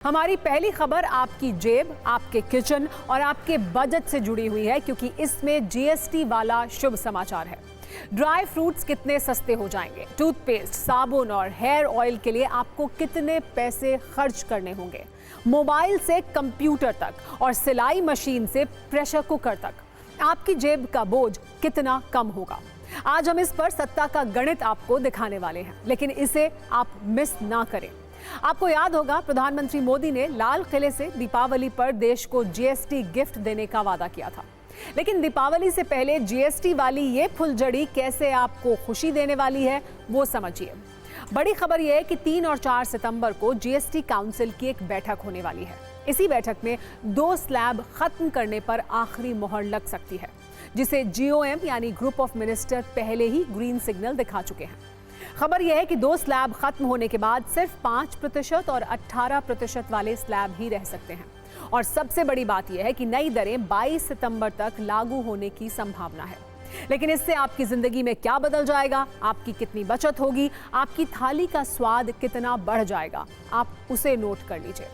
हमारी पहली खबर आपकी जेब, आपके किचन और आपके बजट से जुड़ी हुई है क्योंकि इसमें जीएसटी वाला शुभ समाचार है। ड्राई फ्रूट्स कितने सस्ते हो जाएंगे, टूथपेस्ट, साबुन और हेयर ऑयल के लिए आपको कितने पैसे खर्च करने होंगे, मोबाइल से कंप्यूटर तक और सिलाई मशीन से प्रेशर कुकर तक, आपकी जेब का बोझ कितना कम होगा। आज हम इस पर सत्ता का गणित आपको दिखाने वाले हैं, लेकिन इसे आप मिस ना करें। आपको याद होगा प्रधानमंत्री मोदी ने लाल किले से दीपावली पर देश को जीएसटी गिफ्ट देने का वादा किया था, लेकिन दीपावली से पहले जीएसटी वाली ये फुलझड़ी कैसे आपको खुशी देने वाली है वो समझिए। बड़ी खबर यह है कि 3 और 4 सितंबर को जीएसटी काउंसिल की एक बैठक होने वाली है। इसी बैठक में 2 स्लैब खत्म करने पर आखिरी मोहर लग सकती है, जिसे जीओएम यानी ग्रुप ऑफ मिनिस्टर पहले ही ग्रीन सिग्नल दिखा चुके हैं। खबर यह है कि 2 स्लैब खत्म होने के बाद सिर्फ 5% और 18% वाले स्लैब ही रह सकते हैं। और सबसे बड़ी बात यह है कि नई दरें 22 सितंबर तक लागू होने की संभावना है। लेकिन इससे आपकी जिंदगी में क्या बदल जाएगा, आपकी कितनी बचत होगी, आपकी थाली का स्वाद कितना बढ़ जाएगा, आप उसे नोट कर लीजिए।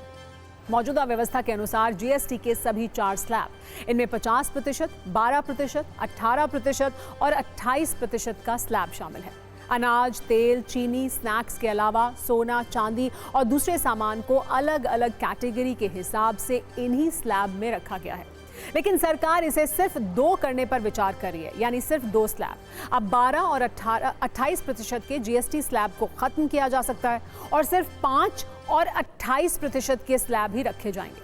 मौजूदा व्यवस्था के अनुसार जीएसटी के सभी 4 स्लैब, इनमें 50%, 12%, 18% और 28% का स्लैब शामिल है। अनाज, तेल, चीनी, स्नैक्स के अलावा सोना, चांदी और दूसरे सामान को अलग अलग कैटेगरी के हिसाब से इन्हीं स्लैब में रखा गया है। लेकिन सरकार इसे सिर्फ 2 करने पर विचार कर रही है, यानी सिर्फ 2 स्लैब। अब 12 और 28% के जीएसटी स्लैब को खत्म किया जा सकता है और सिर्फ 5 और 28% के स्लैब ही रखे जाएंगे,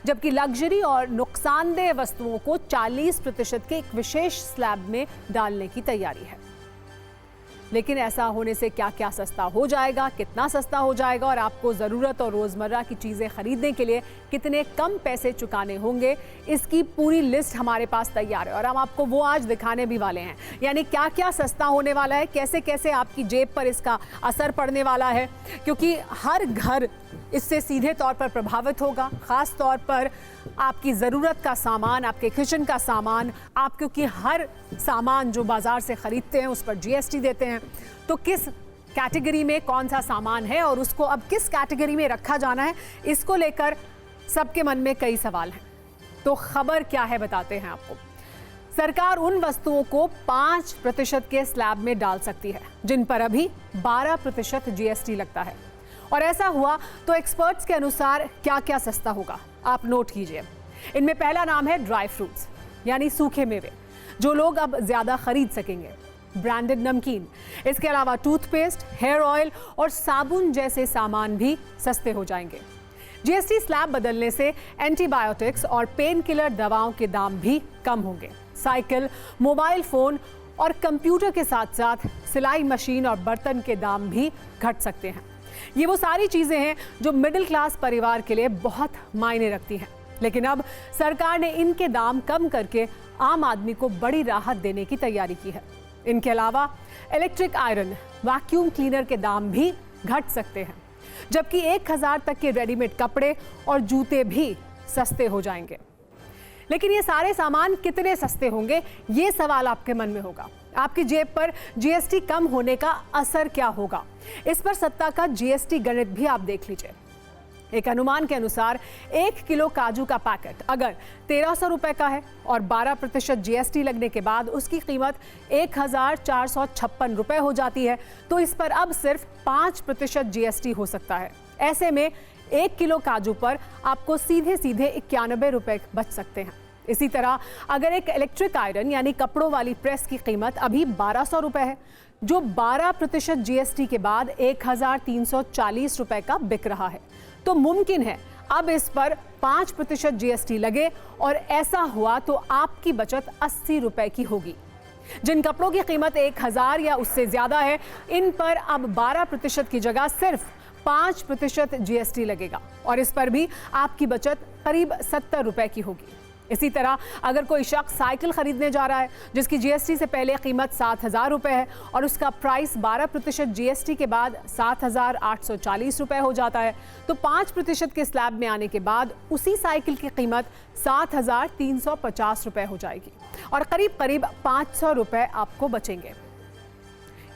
जबकि लग्जरी और नुकसानदेह वस्तुओं को 40% के एक विशेष स्लैब में डालने की तैयारी है। लेकिन ऐसा होने से क्या क्या सस्ता हो जाएगा, कितना सस्ता हो जाएगा और आपको ज़रूरत और रोज़मर्रा की चीज़ें खरीदने के लिए कितने कम पैसे चुकाने होंगे, इसकी पूरी लिस्ट हमारे पास तैयार है और हम आपको वो आज दिखाने भी वाले हैं। यानी क्या क्या सस्ता होने वाला है, कैसे कैसे आपकी जेब पर इसका असर पड़ने वाला है, क्योंकि हर घर इससे सीधे तौर पर प्रभावित होगा। ख़ास तौर पर आपकी ज़रूरत का सामान, आपके किचन का सामान, आप क्योंकि हर सामान जो बाज़ार से ख़रीदते हैं उस पर जीएसटी देते हैं, तो किस कैटेगरी में कौन सा सामान है और उसको अब किस कैटेगरी में रखा जाना है, इसको लेकर सबके मन में कई सवाल हैं। तो खबर क्या है बताते हैं आपको। सरकार उन वस्तुओं को 5% के स्लैब में डाल सकती है जिन पर अभी 12% जीएसटी लगता है। और ऐसा हुआ तो एक्सपर्ट्स के अनुसार क्या क्या सस्ता होगा, आप नोट कीजिए। इनमें पहला नाम है ड्राई फ्रूट्स, यानी सूखे मेवे, जो लोग अब ज्यादा खरीद सकेंगे। ब्रांडेड नमकीन, इसके अलावा टूथपेस्ट, हेयर ऑयल और साबुन जैसे सामान भी सस्ते हो जाएंगे। जीएसटी स्लैब बदलने से एंटीबायोटिक्स और पेन किलर दवाओं के दाम भी कम होंगे। साइकिल, मोबाइल फोन और कंप्यूटर के साथ साथ सिलाई मशीन और बर्तन के दाम भी घट सकते हैं। ये वो सारी चीजें हैं जो मिडिल क्लास परिवार के लिए बहुत मायने रखती हैं, लेकिन अब सरकार ने इनके दाम कम करके आम आदमी को बड़ी राहत देने की तैयारी की है। इनके अलावा इलेक्ट्रिक आयरन, वैक्यूम क्लीनर के दाम भी घट सकते हैं, जबकि 1000 तक के रेडीमेड कपड़े और जूते भी सस्ते हो जाएंगे। लेकिन ये सारे सामान कितने सस्ते होंगे, ये सवाल आपके मन में होगा। आपकी जेब पर जीएसटी कम होने का असर क्या होगा, इस पर सत्ता का जीएसटी गणित भी आप देख लीजिए। एक अनुमान के अनुसार 1 किलो काजू का पैकेट अगर 1300 रुपए का है और 12% जीएसटी लगने के बाद उसकी कीमत 1456 रुपए हो जाती है, तो इस पर अब सिर्फ 5% जीएसटी हो सकता है। ऐसे में 1 किलो काजू पर आपको सीधे सीधे 91 रुपए बच सकते हैं। इसी तरह अगर एक इलेक्ट्रिक आयरन यानी कपड़ों वाली प्रेस की कीमत अभी 1200 रुपए है, जो 12% जीएसटी के बाद 1340 रुपए का बिक रहा है, तो मुमकिन है अब इस पर 5% जीएसटी लगे और ऐसा हुआ तो आपकी बचत 80 रुपए की होगी। जिन कपड़ों की कीमत 1000 या उससे ज्यादा है, इन पर अब 12% की जगह सिर्फ 5% जीएसटी लगेगा और इस पर भी आपकी बचत करीब 70 रुपए की होगी। इसी तरह अगर कोई शख्स साइकिल खरीदने जा रहा है जिसकी जीएसटी से पहले कीमत 7000 रुपए है और उसका प्राइस 12% जीएसटी के बाद 7840 रुपए हो जाता है, तो 5% के स्लैब में आने के बाद उसी साइकिल की कीमत 7350 रुपए हो जाएगी और करीब करीब 500 रुपए आपको बचेंगे।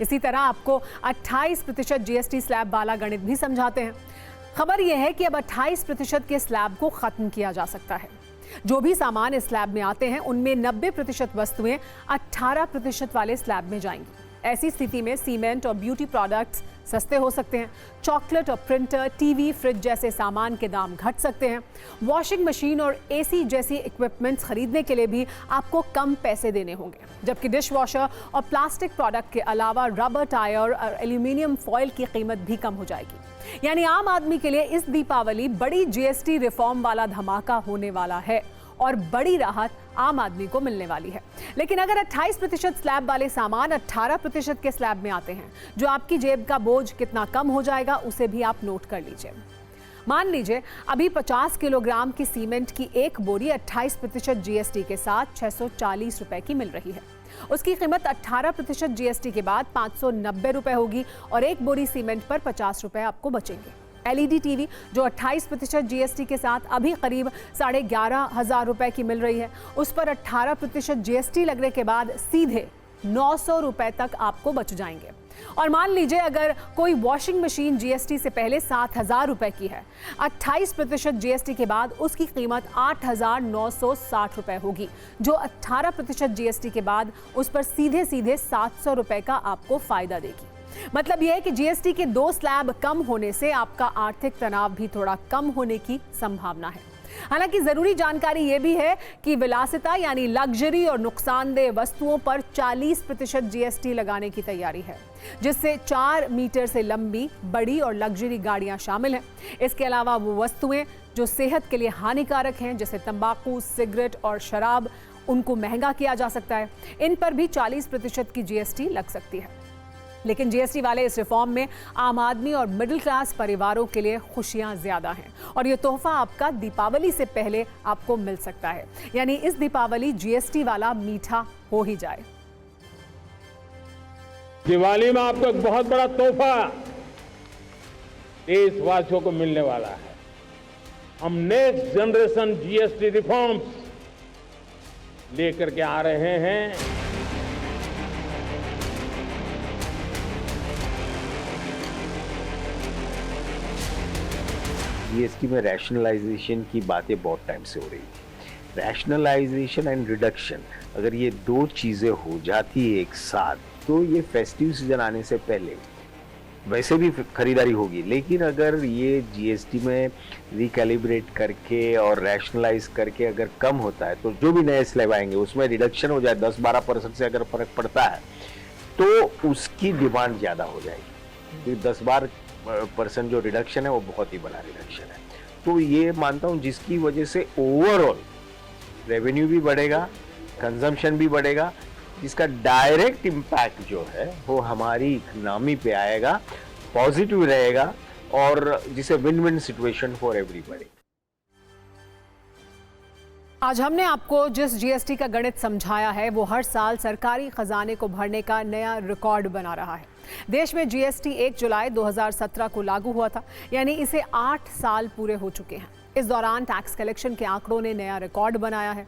इसी तरह आपको 28% जीएसटी स्लैब वाला गणित भी समझाते हैं। खबर यह है कि अब 28% के स्लैब को खत्म किया जा सकता है। जो भी सामान इस स्लैब में आते हैं उनमें 90% वस्तुएं 18% वाले स्लैब में जाएंगी। ऐसी स्थिति में सीमेंट और ब्यूटी प्रोडक्ट्स सस्ते हो सकते हैं। चॉकलेट और प्रिंटर, टीवी, फ्रिज जैसे सामान के दाम घट सकते हैं। वॉशिंग मशीन और एसी जैसी इक्विपमेंट्स खरीदने के लिए भी आपको कम पैसे देने होंगे, जबकि डिश वॉशर और प्लास्टिक प्रोडक्ट के अलावा रबर टायर और एल्यूमिनियम फॉइल की कीमत भी कम हो जाएगी। यानी आम आदमी के लिए इस दीपावली बड़ी जीएसटी रिफॉर्म वाला धमाका होने वाला है और बड़ी राहत आम आदमी को मिलने वाली है। लेकिन अगर 28% स्लैब वाले सामान 18% के स्लैब में आते हैं, जो आपकी जेब का बोझ कितना कम हो जाएगा उसे भी आप नोट कर लीजिए। मान लीजिए अभी 50 किलोग्राम की सीमेंट की एक बोरी 28% जीएसटी के साथ 640 रुपए की मिल रही है। उसकी कीमत 18% जीएसटी के बाद 590 रुपए होगी और एक बोरी सीमेंट पर 50 रुपए आपको बचेंगे। एलईडी टीवी जो 28% जीएसटी के साथ अभी करीब 11,500 रुपए की मिल रही है, उस पर 18% जीएसटी लगने के बाद सीधे 900 रुपए तक आपको बच जाएंगे। और मान लीजिए अगर कोई वॉशिंग मशीन जीएसटी से पहले 7,000 रुपए की है, 28% जीएसटी के बाद उसकी कीमत 8,960 रुपए होगी, जो 18% जीएसटी के बाद उस पर सीधे सीधे 700 रुपए का आपको फायदा देगी। मतलब यह है कि जीएसटी के 2 स्लैब कम होने से आपका आर्थिक तनाव भी थोड़ा कम होने की संभावना है। हालांकि जरूरी जानकारी यह भी है कि विलासिता यानी लग्जरी और नुकसानदेह वस्तुओं पर 40% जीएसटी लगाने की तैयारी है, जिससे 4 मीटर से लंबी, बड़ी और लग्जरी गाड़ियां शामिल हैं। इसके अलावा वो वस्तुएं जो सेहत के लिए हानिकारक हैं, जैसे तंबाकू, सिगरेट और शराब, उनको महंगा किया जा सकता है। इन पर भी 40% की जीएसटी लग सकती है। लेकिन जीएसटी वाले इस रिफॉर्म में आम आदमी और मिडिल क्लास परिवारों के लिए खुशियां ज्यादा हैं और ये तोहफा आपका दीपावली से पहले आपको मिल सकता है। यानी इस दीपावली जीएसटी वाला मीठा हो ही जाए। दिवाली में आपको एक बहुत बड़ा तोहफा देशवासियों को मिलने वाला है। हम नेक्स्ट जनरेशन जीएसटी रिफॉर्म्स लेकर के आ रहे हैं। जीएसटी में रैशनलाइजेशन की बातें बहुत टाइम से हो रही थी। रैशनलाइजेशन एंड रिडक्शन, अगर ये 2 चीज़ें हो जाती है एक साथ, तो ये फेस्टिव सीजन आने से पहले वैसे भी खरीदारी होगी। लेकिन अगर ये जीएसटी में रिकैलिब्रेट करके और रैशनलाइज करके अगर कम होता है, तो जो भी नए स्लैब आएंगे उसमें रिडक्शन हो जाए 10-12% से अगर फर्क पड़ता है, तो उसकी डिमांड ज़्यादा हो जाएगी। क्योंकि 10-12% जो रिडक्शन है वो बहुत ही बड़ा रिडक्शन है। तो ये मानता हूँ जिसकी वजह से ओवरऑल रेवेन्यू भी बढ़ेगा, कंजम्पशन भी बढ़ेगा, जिसका डायरेक्ट इम्पैक्ट जो है वो हमारी इकोनॉमी पे आएगा, पॉजिटिव रहेगा और जिसे win win situation for everybody. आज हमने आपको जिस जीएसटी का गणित समझाया है वो हर साल सरकारी खजाने को भरने का नया रिकॉर्ड बना रहा है। देश में जीएसटी 1 जुलाई 2017 को लागू हुआ था, यानी इसे 8 साल पूरे हो चुके हैं। इस दौरान टैक्स कलेक्शन के आंकड़ों ने नया रिकॉर्ड बनाया है।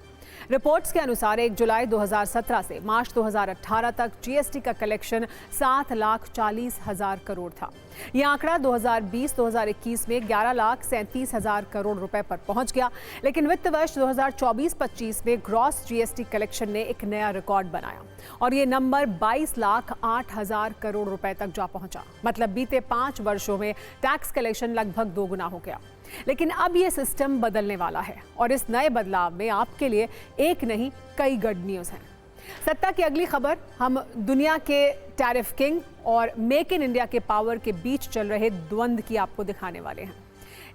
रिपोर्ट्स के अनुसार 1 जुलाई 2017 से मार्च 2018 तक जीएसटी का कलेक्शन 7,40,000 करोड़ था। यह आंकड़ा 2020-2021 में 11,37,000 करोड़ रुपए पर पहुंच गया। लेकिन वित्त वर्ष 2024-25 में ग्रॉस जीएसटी कलेक्शन ने एक नया रिकॉर्ड बनाया और ये नंबर 22,08,000 करोड़ रुपए तक जा पहुंचा। मतलब बीते 5 वर्षों में टैक्स कलेक्शन लगभग 2 गुना हो गया। लेकिन अब ये सिस्टम बदलने वाला है और इस नए बदलाव में आपके लिए एक नहीं कई गुड न्यूज़ हैं। सत्ता की अगली खबर हम दुनिया के टैरिफ किंग और मेक इन इंडिया के पावर के बीच चल रहे द्वंद्व की आपको दिखाने वाले हैं।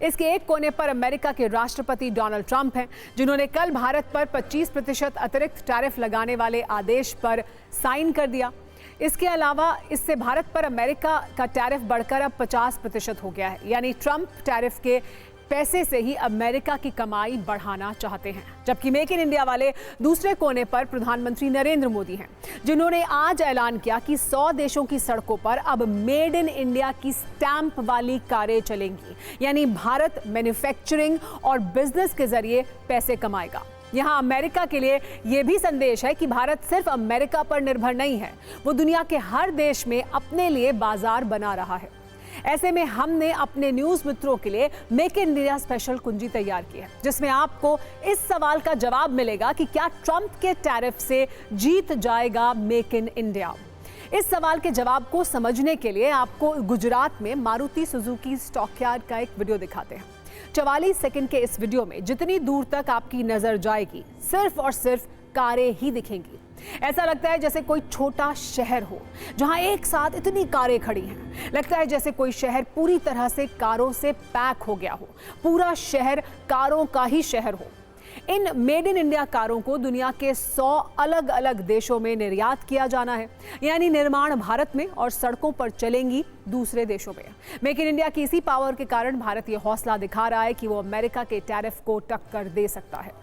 इसके एक कोने पर अमेरिका के राष्ट्रपति डोनाल्ड ट्रंप हैं, जिन्होंने कल भारत पर 25% अतिरिक्त टैरिफ लगाने वाले आदेश पर साइन कर दिया। इसके अलावा इससे भारत पर अमेरिका का टैरिफ बढ़कर अब 50% हो गया है। यानी ट्रंप टैरिफ के पैसे से ही अमेरिका की कमाई बढ़ाना चाहते हैं। जबकि मेक इन इंडिया वाले दूसरे कोने पर प्रधानमंत्री नरेंद्र मोदी हैं, जिन्होंने आज ऐलान किया कि 100 देशों की सड़कों पर अब मेड इन इंडिया की स्टैंप वाली कारें चलेंगी। यानी भारत मैन्युफैक्चरिंग और बिजनेस के जरिए पैसे कमाएगा। यहाँ अमेरिका के लिए यह भी संदेश है कि भारत सिर्फ अमेरिका पर निर्भर नहीं है, वो दुनिया के हर देश में अपने लिए बाजार बना रहा है। ऐसे में हमने अपने न्यूज मित्रों के लिए मेक इन इंडिया स्पेशल कुंजी तैयार की है, जिसमें आपको इस सवाल का जवाब मिलेगा कि क्या ट्रंप के टैरिफ से जीत जाएगा मेक इन इंडिया। इस सवाल के जवाब को समझने के लिए आपको गुजरात में मारुति सुजुकी स्टॉकयार्ड का एक वीडियो दिखाते हैं। 44 सेकंड के इस वीडियो में जितनी दूर तक आपकी नजर जाएगी सिर्फ और सिर्फ कारें ही दिखेंगी। ऐसा लगता है जैसे कोई छोटा शहर हो जहां एक साथ इतनी कारें खड़ी हैं। लगता है जैसे कोई शहर पूरी तरह से कारों से पैक हो गया हो, पूरा शहर कारों का ही शहर हो। इन मेड इन इंडिया कारों को दुनिया के 100 अलग अलग देशों में निर्यात किया जाना है, यानी निर्माण भारत में और सड़कों पर चलेंगी दूसरे देशों में। मेक इन इंडिया की इसी पावर के कारण भारत ये हौसला दिखा रहा है कि वो अमेरिका के टैरिफ को टक्कर दे सकता है।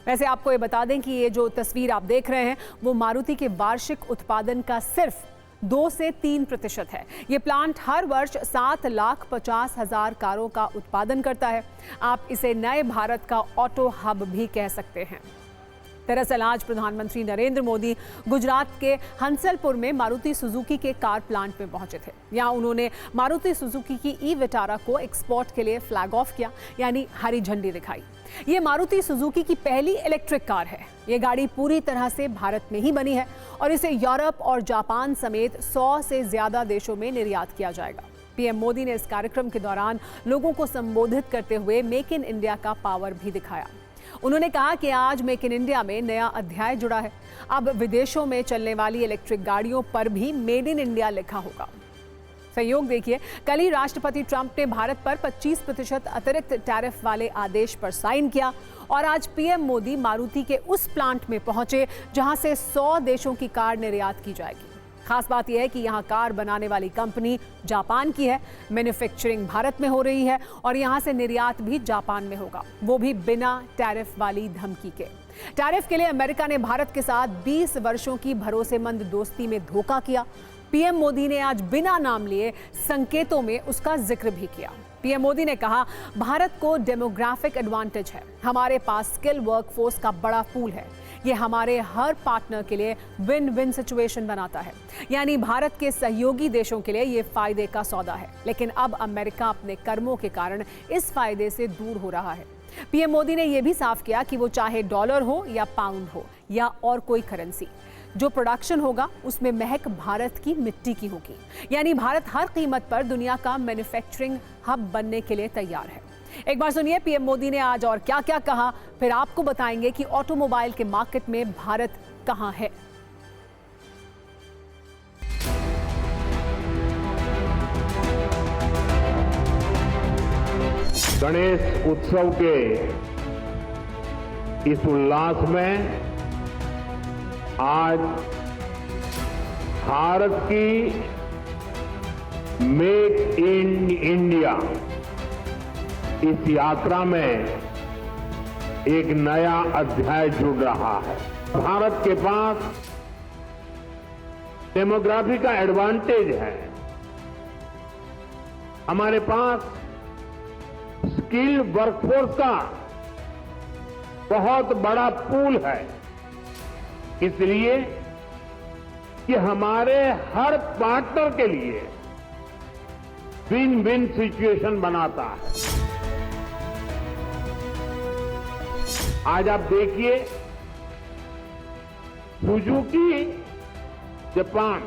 वैसे आपको ये बता दें कि ये जो तस्वीर आप देख रहे हैं वो मारुति के वार्षिक उत्पादन का सिर्फ 2 से 3% है। ये प्लांट हर वर्ष 7,50,000 कारों का उत्पादन करता है। आप इसे नए भारत का ऑटो हब भी कह सकते हैं। दरअसल आज प्रधानमंत्री नरेंद्र मोदी गुजरात के हंसलपुर में मारुति सुजुकी के कार प्लांट में पहुंचे थे। यहां उन्होंने मारुति सुजुकी की ई विटारा को एक्सपोर्ट के लिए फ्लैग ऑफ किया, यानी हरी झंडी दिखाई। ये मारुति सुजुकी की पहली इलेक्ट्रिक कार है। ये गाड़ी पूरी तरह से भारत में ही बनी है और इसे यूरोप और जापान समेत 100 से ज्यादा देशों में निर्यात किया जाएगा। पीएम मोदी ने इस कार्यक्रम के दौरान लोगों को संबोधित करते हुए मेक इन इंडिया का पावर भी दिखाया। उन्होंने कहा कि आज मेक इन इंडिया में नया अध्याय जुड़ा है। अब विदेशों में चलने वाली इलेक्ट्रिक गाड़ियों पर भी मेड इन इंडिया लिखा होगा। संयोग देखिए, कल ही राष्ट्रपति ट्रंप ने भारत पर 25% अतिरिक्त टैरिफ वाले आदेश पर साइन किया और आज पीएम मोदी मारुति के उस प्लांट में पहुंचे जहां से 100 देशों की कार निर्यात की जाएगी। खास बात यह है कि यहाँ कार बनाने वाली कंपनी जापान की है, मैन्युफैक्चरिंग भारत में हो रही है और यहाँ से निर्यात भी जापान में होगा, वो भी बिना टैरिफ वाली धमकी के। टैरिफ के लिए अमेरिका ने भारत के साथ 20 वर्षों की भरोसेमंद दोस्ती में धोखा किया। पीएम मोदी ने आज बिना नाम लिए संकेतों में उसका जिक्र भी किया। पीएम मोदी ने कहा, भारत को डेमोग्राफिक एडवांटेज है, हमारे पास स्किल वर्कफोर्स का बड़ा पूल है। ये हमारे हर पार्टनर के लिए विन विन सिचुएशन बनाता है, यानी भारत के सहयोगी देशों के लिए ये फायदे का सौदा है। लेकिन अब अमेरिका अपने कर्मों के कारण इस फायदे से दूर हो रहा है। पीएम मोदी ने यह भी साफ किया कि वो चाहे डॉलर हो या पाउंड हो या और कोई करेंसी, जो प्रोडक्शन होगा उसमें महक भारत की मिट्टी की होगी, यानी भारत हर कीमत पर दुनिया का मैन्युफैक्चरिंग हब बनने के लिए तैयार है। एक बार सुनिए पीएम मोदी ने आज और क्या क्या कहा, फिर आपको बताएंगे कि ऑटोमोबाइल के मार्केट में भारत कहां है। गणेश उत्सव के इस उल्लास में आज भारत की मेक इन इंडिया इस यात्रा में एक नया अध्याय जुड़ रहा है। भारत के पास डेमोग्राफी का एडवांटेज है, हमारे पास स्किल्ड वर्कफोर्स का बहुत बड़ा पूल है, इसलिए कि हमारे हर पार्टनर के लिए विन विन सिचुएशन बनाता है। आज आप देखिए, सुजुकी जापान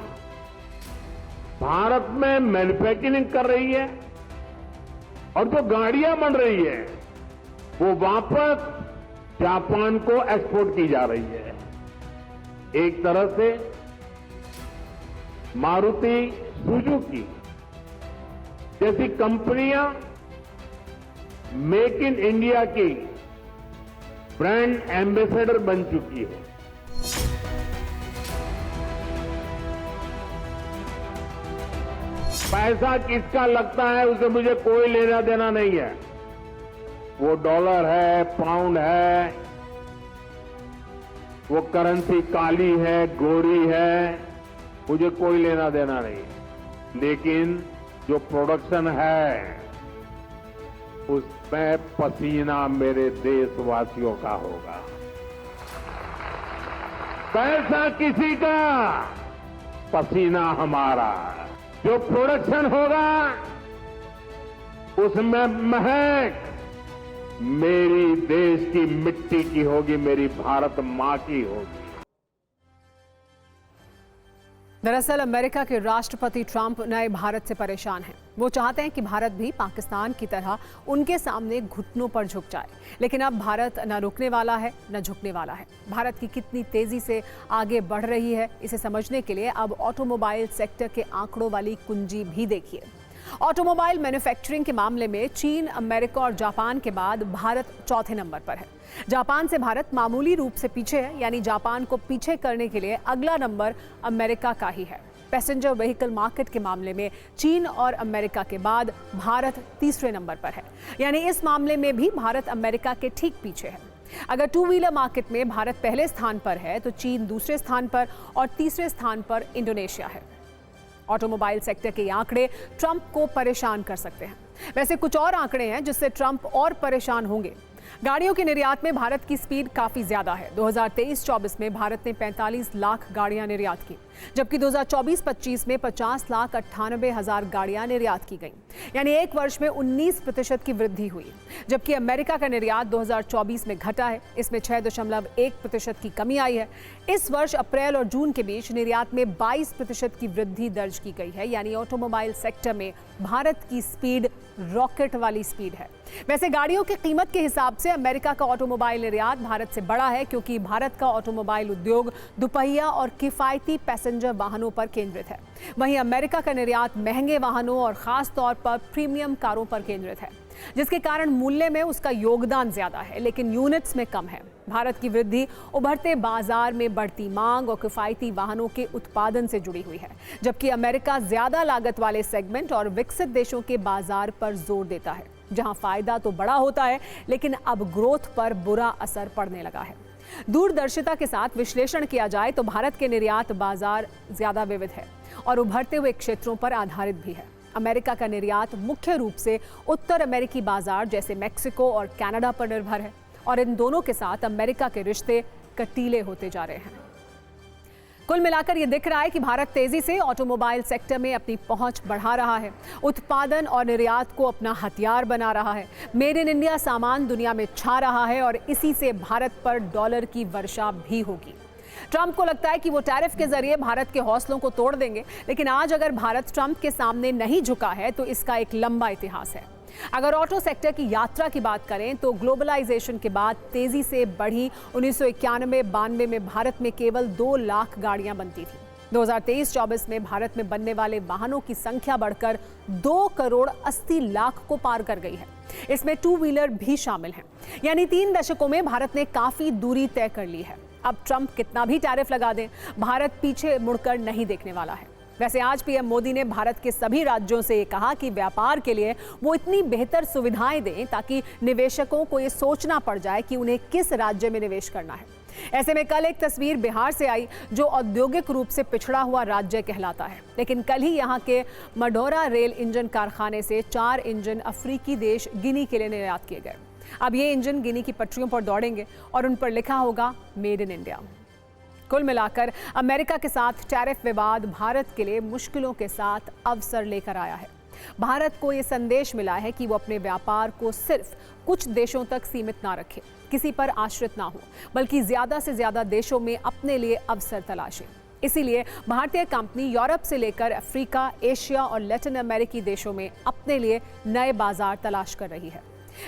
भारत में मैन्युफैक्चरिंग कर रही है और जो गाड़ियां बन रही है वो वापस जापान को एक्सपोर्ट की जा रही है। एक तरह से मारुति सुजुकी जैसी कंपनियां मेक इन इंडिया की ब्रांड एम्बेसडर बन चुकी है। पैसा किसका लगता है उसे मुझे कोई लेना देना नहीं है, वो डॉलर है, पाउंड है, वो करेंसी काली है, गोरी है, मुझे कोई लेना देना नहीं। लेकिन जो प्रोडक्शन है उसमें पसीना मेरे देशवासियों का होगा। पैसा किसी का, पसीना हमारा। जो प्रोडक्शन होगा उसमें महक मेरी देश की मिट्टी की होगी, मेरी भारत मां की होगी। दरअसल अमेरिका के राष्ट्रपति ट्रंप नए भारत से परेशान हैं। वो चाहते हैं कि भारत भी पाकिस्तान की तरह उनके सामने घुटनों पर झुक जाए, लेकिन अब भारत न रुकने वाला है न झुकने वाला है। भारत की कितनी तेजी से आगे बढ़ रही है, इसे समझने के लिए अब ऑटोमोबाइल सेक्टर के आंकड़ों वाली कुंजी भी देखिए। ऑटोमोबाइल मैन्युफैक्चरिंग के मामले में चीन, अमेरिका और जापान के बाद भारत चौथे नंबर पर है। जापान से भारत मामूली रूप से पीछे है, यानी जापान को पीछे करने के लिए अगला नंबर अमेरिका का ही है। पैसेंजर व्हीकल मार्केट के मामले में चीन और अमेरिका के बाद भारत तीसरे नंबर पर है, यानी इस मामले में भी भारत अमेरिका के ठीक पीछे है। अगर टू व्हीलर मार्केट में भारत पहले स्थान पर है तो चीन दूसरे स्थान पर और तीसरे स्थान पर इंडोनेशिया है। ऑटोमोबाइल सेक्टर के आंकड़े ट्रंप को परेशान कर सकते हैं। वैसे कुछ और आंकड़े हैं जिससे ट्रंप और परेशान होंगे। गाड़ियों के निर्यात में भारत की स्पीड काफी ज्यादा है। 2023-24 में भारत ने 45 लाख गाड़ियां निर्यात की, जबकि 2024-25 में 50,98,000 गाड़ियां निर्यात की गईं, यानी एक वर्ष में 19% की वृद्धि हुई। जबकि अमेरिका का निर्यात 2024 में घटा है, इसमें 6.1% की कमी आई है। इस वर्ष अप्रैल और जून के बीच निर्यात में 22% की वृद्धि दर्ज की गई है, यानी ऑटोमोबाइल सेक्टर में भारत की स्पीड रॉकेट वाली स्पीड है। वैसे गाड़ियों की कीमत के हिसाब से अमेरिका का ऑटोमोबाइल निर्यात भारत से बड़ा है, क्योंकि भारत का ऑटोमोबाइल उद्योग दुपहिया और किफायती पैसेंजर वाहनों पर केंद्रित है। वहीं अमेरिका का निर्यात महंगे वाहनों और खास तौर पर प्रीमियम कारों पर केंद्रित है, जिसके कारण मूल्य में उसका योगदान ज्यादा है, लेकिन यूनिट्स में कम है। भारत की वृद्धि उभरते बाजार में बढ़ती मांग और किफायती वाहनों के उत्पादन से जुड़ी हुई है, जबकि अमेरिका ज्यादा लागत वाले सेगमेंट और विकसित देशों के बाजार पर जोर देता है, जहां फायदा तो बड़ा होता है लेकिन अब ग्रोथ पर बुरा असर पड़ने लगा है। दूरदर्शिता के साथ विश्लेषण किया जाए तो भारत के निर्यात बाजार ज्यादा विविध है और उभरते हुए क्षेत्रों पर आधारित भी है। अमेरिका का निर्यात मुख्य रूप से उत्तर अमेरिकी बाजार जैसे मेक्सिको और कनाडा पर निर्भर है, और इन दोनों के साथ अमेरिका के रिश्ते कटीले होते जा रहे हैं। कुल मिलाकर ये दिख रहा है कि भारत तेजी से ऑटोमोबाइल सेक्टर में अपनी पहुंच बढ़ा रहा है, उत्पादन और निर्यात को अपना हथियार बना रहा है। मेड इन इंडिया सामान दुनिया में छा रहा है और इसी से भारत पर डॉलर की वर्षा भी होगी। ट्रंप को लगता है कि वो टैरिफ के जरिए भारत के हौसलों को तोड़ देंगे, लेकिन आज अगर भारत ट्रंप के सामने नहीं झुका है तो इसका एक लंबा इतिहास है। अगर ऑटो सेक्टर की यात्रा की बात करें तो ग्लोबलाइजेशन के बाद तेजी से बढ़ी 1991-92 में भारत में केवल 2 लाख गाड़ियां बनती थी। 2023-24 में भारत में बनने वाले वाहनों की संख्या बढ़कर 2 करोड़ 80 लाख को पार कर गई है। इसमें टू व्हीलर भी शामिल हैं, यानी 3 दशकों में भारत ने काफी दूरी तय कर ली है। अब ट्रंप कितना भी टैरिफ लगा दें, भारत पीछे मुड़कर नहीं देखने वाला है। वैसे आज पीएम मोदी ने भारत के सभी राज्यों से ये कहा कि व्यापार के लिए वो इतनी बेहतर सुविधाएं दें ताकि निवेशकों को ये सोचना पड़ जाए कि उन्हें किस राज्य में निवेश करना है। ऐसे में कल एक तस्वीर बिहार से आई जो औद्योगिक रूप से पिछड़ा हुआ राज्य कहलाता है, लेकिन कल ही यहाँ के मडोरा रेल इंजन कारखाने से 4 इंजन अफ्रीकी देश गिनी के लिए निर्यात किए गए। अब ये इंजन गिनी की पटरियों पर दौड़ेंगे और उन पर लिखा होगा मेड इन इंडिया। कुल मिलाकर अमेरिका के साथ टैरिफ विवाद भारत के लिए मुश्किलों के साथ अवसर लेकर आया है। भारत को ये संदेश मिला है कि वो अपने व्यापार को सिर्फ कुछ देशों तक सीमित ना रखे, किसी पर आश्रित ना हो, बल्कि ज्यादा से ज्यादा देशों में अपने लिए अवसर तलाशे। इसीलिए भारतीय कंपनी यूरोप से लेकर अफ्रीका, एशिया और लैटिन अमेरिकी देशों में अपने लिए नए बाजार तलाश कर रही है।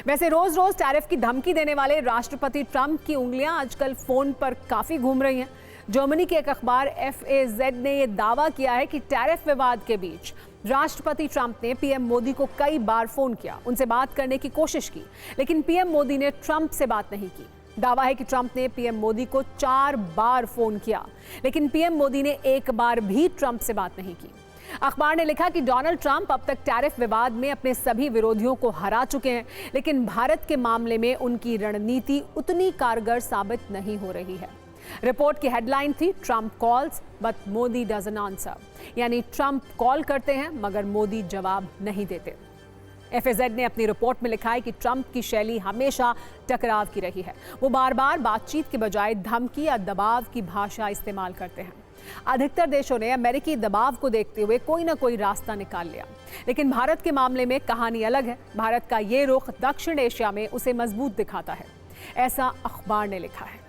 वैसे रोज रोज टैरिफ की धमकी देने वाले राष्ट्रपति ट्रंप की उंगलियां आजकल फोन पर काफी घूम रही हैं। जर्मनी के एक अखबार FAZ ने यह दावा किया है कि टैरिफ विवाद के बीच राष्ट्रपति ट्रंप ने पीएम मोदी को कई बार फोन किया, उनसे बात करने की कोशिश की, लेकिन पीएम मोदी ने ट्रंप से बात नहीं की। दावा है कि ट्रंप ने पीएम मोदी को 4 बार फोन किया, लेकिन पीएम मोदी ने एक बार भी ट्रंप से बात नहीं की। अखबार ने लिखा कि डोनाल्ड ट्रंप अब तक टैरिफ विवाद में अपने सभी विरोधियों को हरा चुके हैं, लेकिन भारत के मामले में उनकी रणनीति उतनी कारगर साबित नहीं हो रही है। रिपोर्ट की हेडलाइन थी Trump calls but Modi doesn't answer, यानी ट्रंप कॉल करते हैं मगर मोदी जवाब नहीं देते। FAZ ने अपनी रिपोर्ट में लिखा है कि ट्रंप की शैली हमेशा टकराव की रही है। वो बार बार बातचीत के बजाय धमकी या दबाव की भाषा इस्तेमाल करते हैं। अधिकतर देशों ने अमेरिकी दबाव को देखते हुए कोई ना कोई रास्ता निकाल लिया, लेकिन भारत के मामले में कहानी अलग है। भारत का ये रुख दक्षिण एशिया में उसे मजबूत दिखाता है, ऐसा अखबार ने लिखा है।